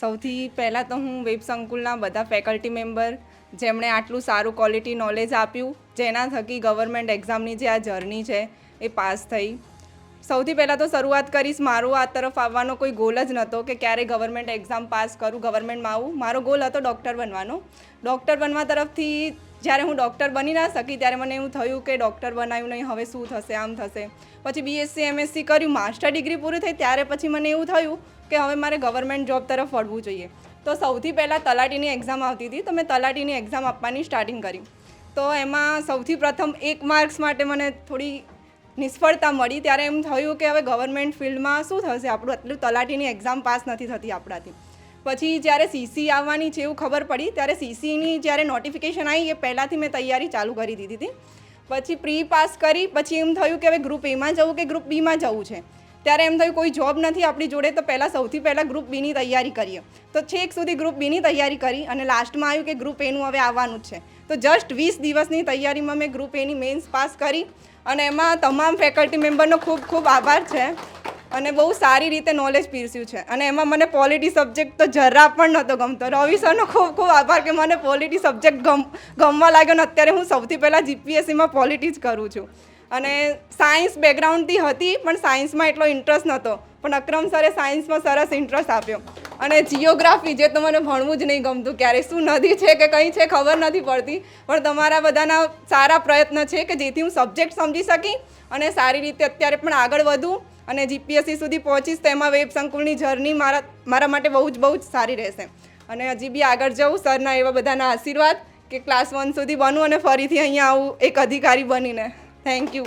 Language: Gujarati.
સૌથી પહેલાં તો હું વેબ સંકુલના બધા ફેકલ્ટી મેમ્બર જેમણે આટલું સારું ક્વોલિટી નોલેજ આપ્યું, જેના થકી ગવર્મેન્ટ એક્ઝામની જે આ જર્ની છે એ પાસ થઈ. સૌથી પહેલાં તો શરૂઆત કરીશ, મારો આ તરફ આવવાનો કોઈ ગોલ જ નહોતો કે ક્યારે ગવર્મેન્ટ એક્ઝામ પાસ કરું, ગવર્મેન્ટમાં આવું. મારો ગોલ હતો ડૉક્ટર બનવાનો. ડૉક્ટર બનવા તરફથી જ્યારે હું ડૉક્ટર બની ના શકી ત્યારે મને એવું થયું કે ડૉક્ટર બનાવ્યું નહીં, હવે શું થશે, આમ થશે. પછી BSc MSc કર્યું, માસ્ટર ડિગ્રી પૂરી થઈ ત્યારે પછી મને એવું થયું કે હવે મારે ગવર્મેન્ટ જોબ તરફ વળવું જોઈએ. તો સૌથી પહેલાં તલાટીની એક્ઝામ આવતી હતી, તો મેં તલાટીની એક્ઝામ આપવાની સ્ટાર્ટિંગ કરી. તો એમાં સૌથી પ્રથમ 1 માર્ક્સ માટે મને થોડી નિષ્ફળતા મળી. ત્યારે એમ થયું કે હવે ગવર્મેન્ટ ફિલ્ડમાં શું થશે, આપણું આટલું તલાટીની એક્ઝામ પાસ નથી થતી આપણાથી. પછી જ્યારે CC આવવાની છે એવું ખબર પડી, ત્યારે CCની જ્યારે નોટિફિકેશન આવી એ પહેલાંથી મેં તૈયારી ચાલુ કરી દીધી હતી. પછી પ્રી પાસ કરી, પછી એમ થયું કે હવે ગ્રુપ Aમાં જવું કે ગ્રુપ Bમાં જવું છે. ત્યારે એમ થયું કોઈ જોબ નથી આપણી જોડે, તો સૌથી પહેલાં ગ્રુપ Bની તૈયારી કરીએ. તો છેક સુધી ગ્રુપ Bની તૈયારી કરી અને લાસ્ટમાં આવ્યું કે ગ્રુપ Aનું હવે આવવાનું જ છે. તો જસ્ટ 20 દિવસની તૈયારીમાં મેં ગ્રુપ Aની મેન્સ પાસ કરી અને એમાં તમામ ફેકલ્ટી મેમ્બરનો ખૂબ ખૂબ આભાર છે અને બહુ સારી રીતે નોલેજ પીરસ્યું છે. અને એમાં મને પોલિટી સબ્જેક્ટ તો જરા પણ નહોતો ગમતો. રવિ સરનો ખૂબ ખૂબ આભાર કે મને પોલિટી સબ્જેક્ટ ગમવા લાગ્યો ને અત્યારે હું સૌથી પહેલાં GPSCમાં પોલિટી જ કરું છું. અને સાયન્સ બેકગ્રાઉન્ડથી હતી પણ સાયન્સમાં એટલો ઇન્ટરેસ્ટ નહોતો, પણ અક્રમ સરે સાયન્સમાં સરસ ઇન્ટરેસ્ટ આપ્યો. અને જિયોગ્રાફી જે તો મને ભણવું જ નહીં ગમતું, ક્યારે શું નદી છે કે કંઈ છે ખબર નથી પડતી, પણ તમારા બધાના સારા પ્રયત્ન છે કે જેથી હું સબ્જેક્ટ સમજી શકી અને સારી રીતે અત્યારે પણ આગળ વધું અને GPSC સુધી પહોંચીશ. તો એમાં વેબ સંકુલની જર્ની મારા માટે બહુ જ સારી રહેશે અને હજી બી આગળ જવું. સરના એવા બધાના આશીર્વાદ કે ક્લાસ 1 સુધી બનું અને ફરીથી અહીંયા આવું એક અધિકારી બનીને. Thank you.